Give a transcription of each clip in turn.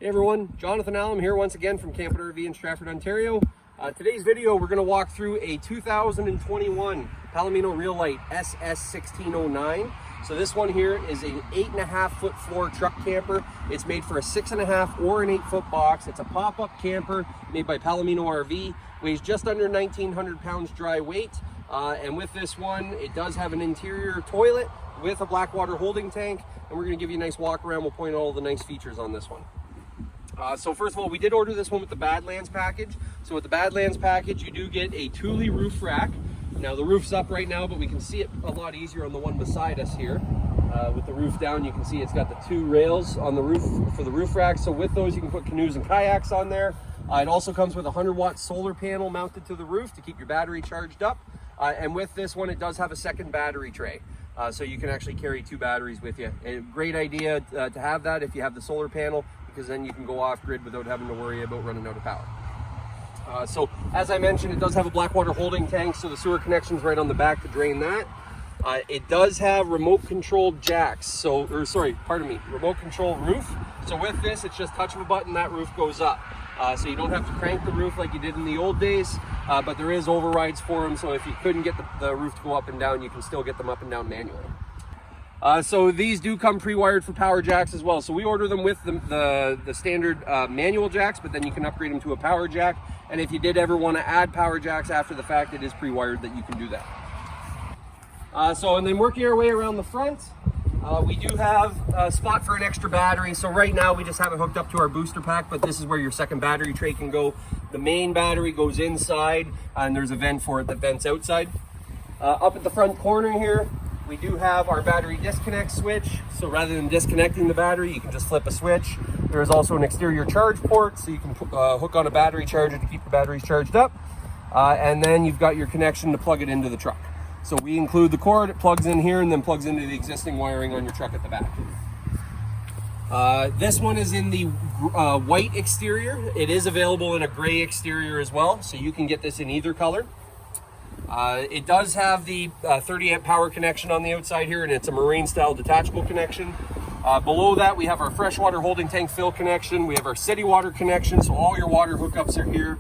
Hey everyone, Jonathan Allen here once again from Camp and RV in Stratford, Ontario. Today's video we're going to walk through a 2021 Palomino Real-Lite SS1609. So this one here is an 8.5 foot floor truck camper. It's made for a 6.5 or an 8 foot box. It's a pop-up camper made by Palomino RV. Weighs just under 1,900 pounds dry weight. And with this one, it does have an interior toilet with a black water holding tank. And we're going to give you a nice walk around. We'll point out all the nice features on this one. So first of all, we did order this one with the Badlands package. So with the Badlands package, you do get a Thule roof rack. Now the roof's up right now, but we can see it a lot easier on the one beside us here. With the roof down, you can see it's got the 2 rails on the roof for the roof rack. So with those, you can put canoes and kayaks on there. It also comes with a 100-watt solar panel mounted to the roof to keep your battery charged up. And with this one, it does have a second battery tray. So you can actually carry 2 batteries with you. A great idea to have that if you have the solar panel, because then you can go off grid without having to worry about running out of power. So as I mentioned, it does have a black water holding tank, so the sewer connection's right on the back to drain that. It does have remote controlled jacks, remote control roof. So with this, it's just touch of a button, that roof goes up. So you don't have to crank the roof like you did in the old days, but there is overrides for them. So if you couldn't get the roof to go up and down, you can still get them up and down manually. So these do come pre-wired for power jacks as well. So we order them with the standard manual jacks, but then you can upgrade them to a power jack. And if you did ever want to add power jacks after the fact, it is pre-wired that you can do that. And then working our way around the front, we do have a spot for an extra battery. So right now we just have it hooked up to our booster pack, but this is where your second battery tray can go. The main battery goes inside, and there's a vent for it that vents outside. Up at the front corner here, we do have our battery disconnect switch. So rather than disconnecting the battery, you can just flip a switch. There is also an exterior charge port, so you can hook on a battery charger to keep the batteries charged up. And then you've got your connection to plug it into the truck. So we include the cord, it plugs in here and then plugs into the existing wiring on your truck at the back. This one is in the white exterior. It is available in a gray exterior as well, so you can get this in either color. It does have the 30 amp power connection on the outside here, and it's a marine style detachable connection. Below that, we have our freshwater holding tank fill connection. We have our city water connection, so all your water hookups are here.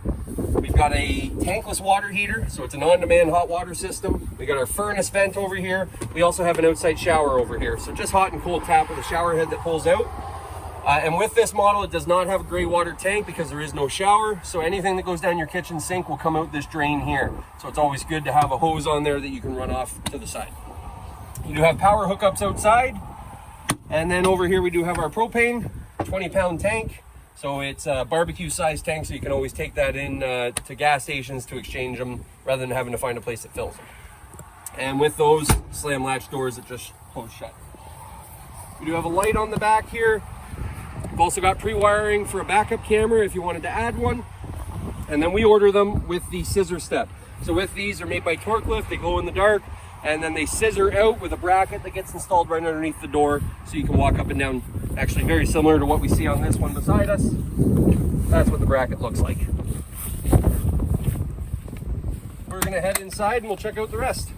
We've got a tankless water heater, so it's an on-demand hot water system. We got our furnace vent over here. We also have an outside shower over here, so just hot and cold tap with a shower head that pulls out. And with this model, it does not have a gray water tank because there is no shower. So anything that goes down your kitchen sink will come out this drain here. So it's always good to have a hose on there that you can run off to the side. You do have power hookups outside. And then over here, we do have our propane 20-pound tank. So it's a barbecue sized tank, so you can always take that in to gas stations to exchange them rather than having to find a place that fills them. And with those slam latch doors that just close shut. We do have a light on the back here. We've also got pre-wiring for a backup camera if you wanted to add one. And then we order them with the scissor step. So with these, they're made by Torque Lift, they glow in the dark, and then they scissor out with a bracket that gets installed right underneath the door so you can walk up and down. Actually very similar to what we see on this one beside us. That's what the bracket looks like. We're gonna head inside and we'll check out the rest.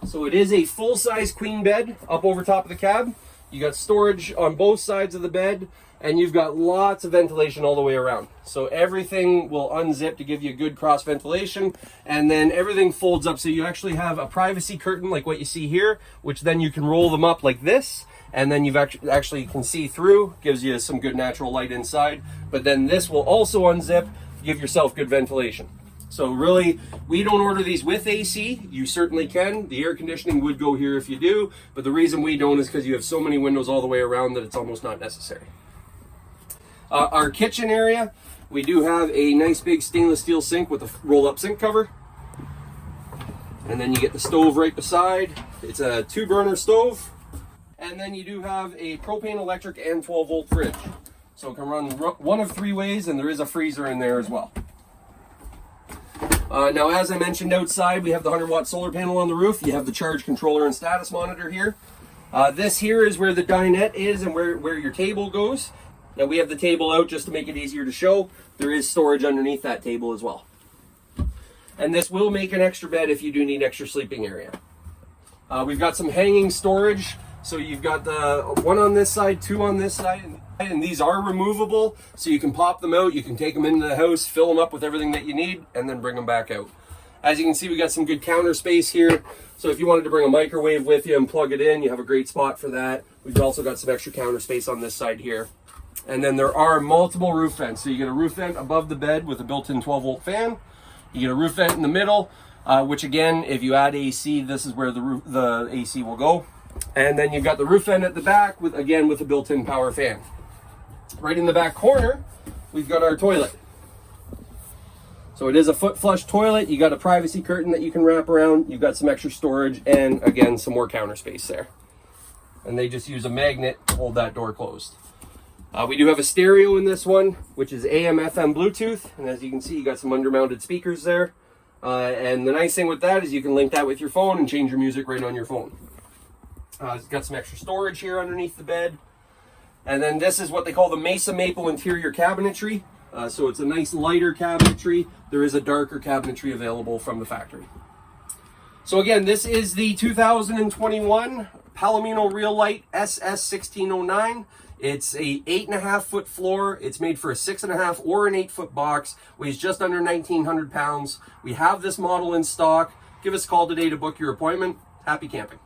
So it is a full-size queen bed up over top of the cab. You got storage on both sides of the bed, and you've got lots of ventilation all the way around. So everything will unzip to give you good cross ventilation, and then everything folds up. So you actually have a privacy curtain like what you see here, which then you can roll them up like this, and then you've actually can see through, gives you some good natural light inside. But then this will also unzip, give yourself good ventilation. So really, we don't order these with AC. You certainly can. The air conditioning would go here if you do, but the reason we don't is because you have so many windows all the way around that it's almost not necessary. Our kitchen area, we do have a nice big stainless steel sink with a roll-up sink cover. And then you get the stove right beside. It's a 2-burner stove. And then you do have a propane, electric, and 12-volt fridge. So it can run one of 3 ways, and there is a freezer in there as well. Now, as I mentioned outside, we have the 100-watt solar panel on the roof. You have the charge controller and status monitor here. This here is where the dinette is and where your table goes. Now, we have the table out just to make it easier to show. There is storage underneath that table as well. And this will make an extra bed if you do need extra sleeping area. We've got some hanging storage So you've got the one on this side, two on this side, and these are removable. So you can pop them out, you can take them into the house, fill them up with everything that you need, and then bring them back out. As you can see, we got some good counter space here. So if you wanted to bring a microwave with you and plug it in, you have a great spot for that. We've also got some extra counter space on this side here. And then there are multiple roof vents. So you get a roof vent above the bed with a built-in 12-volt fan. You get a roof vent in the middle, which again, if you add AC, this is where the AC will go. And then you've got the roof vent at the back with a built-in power fan. Right in the back corner, we've got our toilet. So it is a foot flush toilet. You got a privacy curtain that you can wrap around. You've got some extra storage and again, some more counter space there. And they just use a magnet to hold that door closed. We do have a stereo in this one, which is AM, FM, Bluetooth. And as you can see, you got some undermounted speakers there. And the nice thing with that is you can link that with your phone and change your music right on your phone. It's got some extra storage here underneath the bed. And then this is what they call the Mesa Maple interior cabinetry. So it's a nice lighter cabinetry. There is a darker cabinetry available from the factory. So again, this is the 2021 Palomino Real-Lite SS1609. It's a 8.5 foot floor. It's made for a 6.5 or an 8 foot box. Weighs just under 1,900 pounds. We have this model in stock. Give us a call today to book your appointment. Happy camping.